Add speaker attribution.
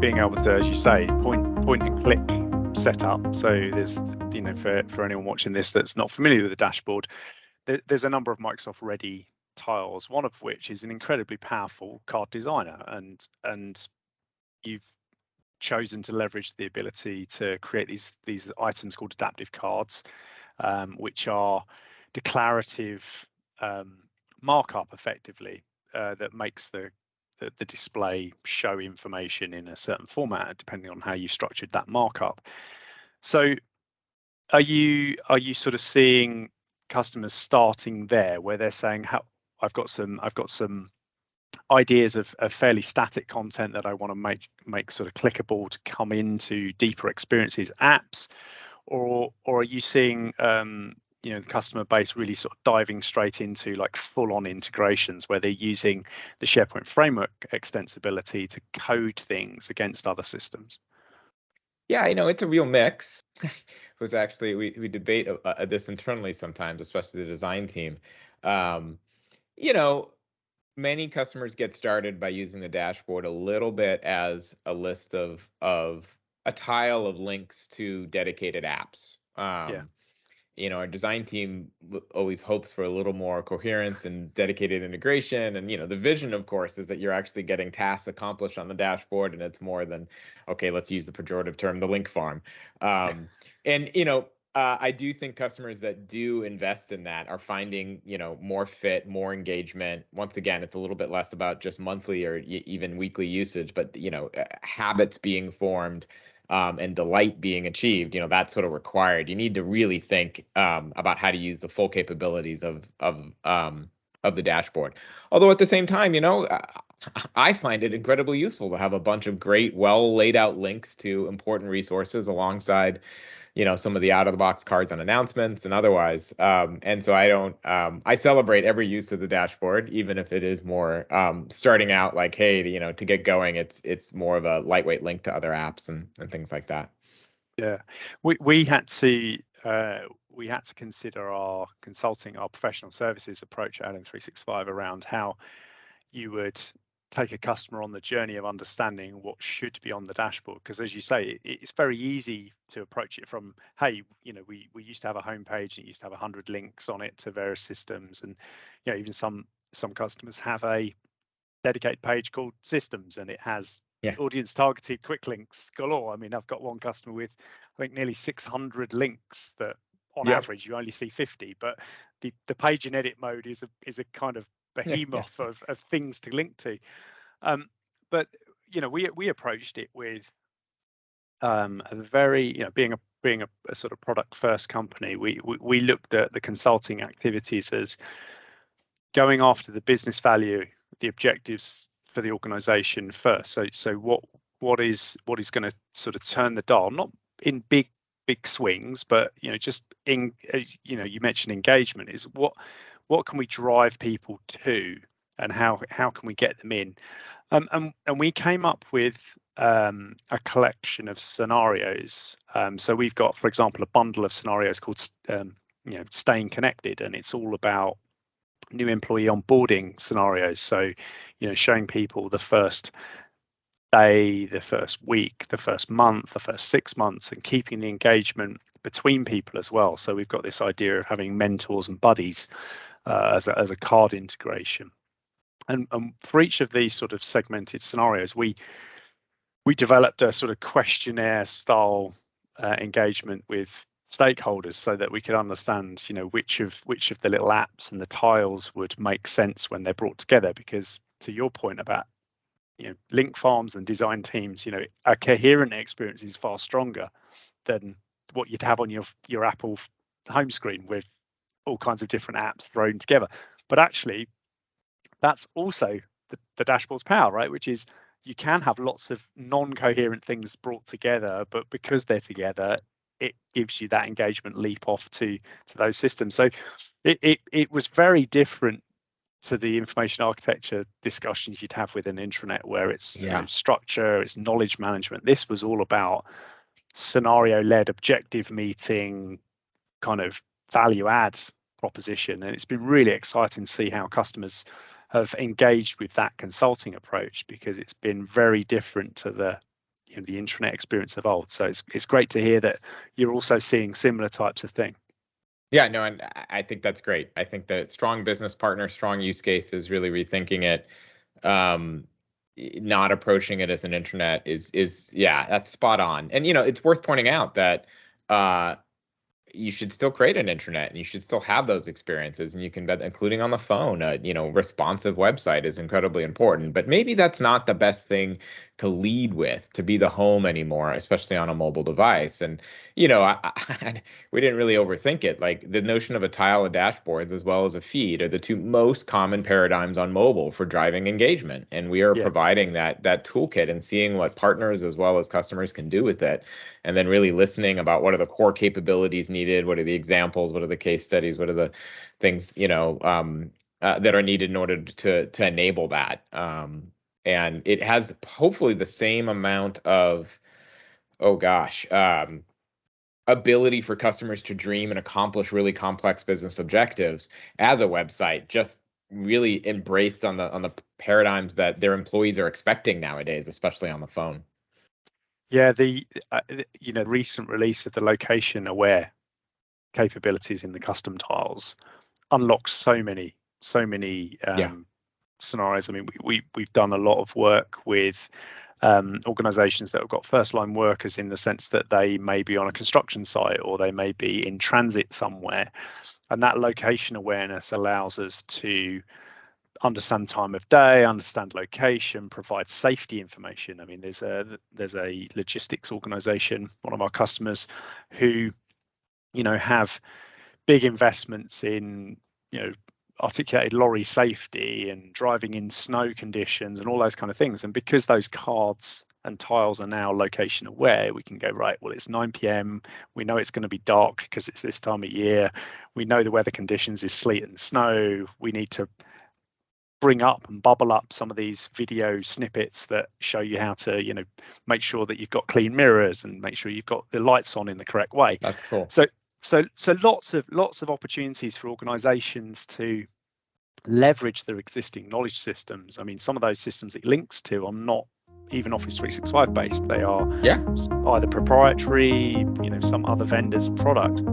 Speaker 1: being able to, as you say, point and click setup. So there's, for anyone watching this that's not familiar with the dashboard, there's a number of Microsoft ready tiles, one of which is an incredibly powerful card designer, and you've chosen to leverage the ability to create these items called adaptive cards, which are declarative markup effectively that makes the display show information in a certain format depending on how you structured that markup. So are you sort of seeing customers starting there where they're saying, I've got some ideas of fairly static content that I want to make sort of clickable to come into deeper experiences, apps, or are you seeing the customer base really sort of diving straight into like full-on integrations where they're using the SharePoint framework extensibility to code things against other systems?
Speaker 2: Yeah, it's a real mix. It was actually, we debate this internally sometimes, especially the design team. Many customers get started by using the dashboard a little bit as a list of a tile of links to dedicated apps. Our design team always hopes for a little more coherence and dedicated integration. And, the vision, of course, is that you're actually getting tasks accomplished on the dashboard. And it's more than, okay, let's use the pejorative term, the link farm. I do think customers that do invest in that are finding, more fit, more engagement. Once again, it's a little bit less about just monthly or even weekly usage, but, habits being formed. And delight being achieved, that's sort of required. You need to really think about how to use the full capabilities of the dashboard. Although at the same time, I find it incredibly useful to have a bunch of great, well laid out links to important resources alongside, some of the out of the box cards on announcements and otherwise. And so I celebrate every use of the dashboard, even if it is more starting out like, hey, to get going, it's more of a lightweight link to other apps and things like that.
Speaker 1: Yeah, we had to consider our professional services approach at LM365 around how you would take a customer on the journey of understanding what should be on the dashboard, because as you say, it's very easy to approach it from, hey, we used to have a homepage and it used to have 100 links on it to various systems, and even some customers have a dedicated page called systems and it has audience targeted quick links galore. I mean, I've got one customer with I think nearly 600 links that on average you only see 50, but the page in edit mode is a kind of behemoth of things to link to. But we approached it with a very, being a sort of product first company, we looked at the consulting activities as going after the business value, the objectives for the organization first. So what is going to sort of turn the dial, not in big swings, but just in, you mentioned engagement, is what can we drive people to, and how can we get them in? And we came up with a collection of scenarios. So we've got, for example, a bundle of scenarios called Staying Connected, and it's all about new employee onboarding scenarios. So showing people the first day, the first week, the first month, the first 6 months, and keeping the engagement between people as well. So we've got this idea of having mentors and buddies as a card integration. And for each of these sort of segmented scenarios, we developed a sort of questionnaire style engagement with stakeholders so that we could understand, which of the little apps and the tiles would make sense when they're brought together. Because to your point about link farms and design teams, a coherent experience is far stronger than what you'd have on your Apple home screen with all kinds of different apps thrown together. But actually, that's also the dashboard's power, right? Which is you can have lots of non-coherent things brought together, but because they're together, it gives you that engagement leap off to those systems. So it was very different to the information architecture discussions you'd have with an intranet, where it's structure, it's knowledge management. This was all about scenario-led objective meeting, kind of value add proposition, and it's been really exciting to see how customers have engaged with that consulting approach, because it's been very different to the the intranet experience evolved. So it's great to hear that you're also seeing similar types of thing.
Speaker 2: Yeah, no, and I think that's great. I think that strong business partner, strong use cases, really rethinking it, not approaching it as an intranet is yeah, that's spot on. And it's worth pointing out that you should still create an intranet and you should still have those experiences, and you can bet, including on the phone, responsive website is incredibly important, but maybe that's not the best thing to lead with, to be the home anymore, especially on a mobile device. And we didn't really overthink it. Like the notion of a tile of dashboards as well as a feed are the two most common paradigms on mobile for driving engagement, and we are providing that toolkit and seeing what partners as well as customers can do with it, and then really listening about what are the core capabilities needed, what are the examples, what are the case studies, what are the things that are needed in order to enable that. And it has hopefully the same amount of ability for customers to dream and accomplish really complex business objectives as a website, just really embraced on the paradigms that their employees are expecting nowadays, especially on the phone.
Speaker 1: Yeah, the recent release of the location aware capabilities in the custom tiles unlocks so many scenarios. I mean, we've done a lot of work with organizations that have got first line workers, in the sense that they may be on a construction site or they may be in transit somewhere, and that location awareness allows us to understand time of day, understand location, provide safety information. I mean, there's a logistics organization, one of our customers, who have big investments in articulated lorry safety and driving in snow conditions and all those kind of things. And because those cards and tiles are now location aware, we can go, right, well, it's 9 p.m. We know it's going to be dark because it's this time of year. We know the weather conditions is sleet and snow. We need to bring up and bubble up some of these video snippets that show you how to, make sure that you've got clean mirrors and make sure you've got the lights on in the correct way.
Speaker 2: That's cool.
Speaker 1: So lots of opportunities for organizations to leverage their existing knowledge systems. I mean, some of those systems it links to are not even Office 365 based. They are either proprietary, some other vendor's product.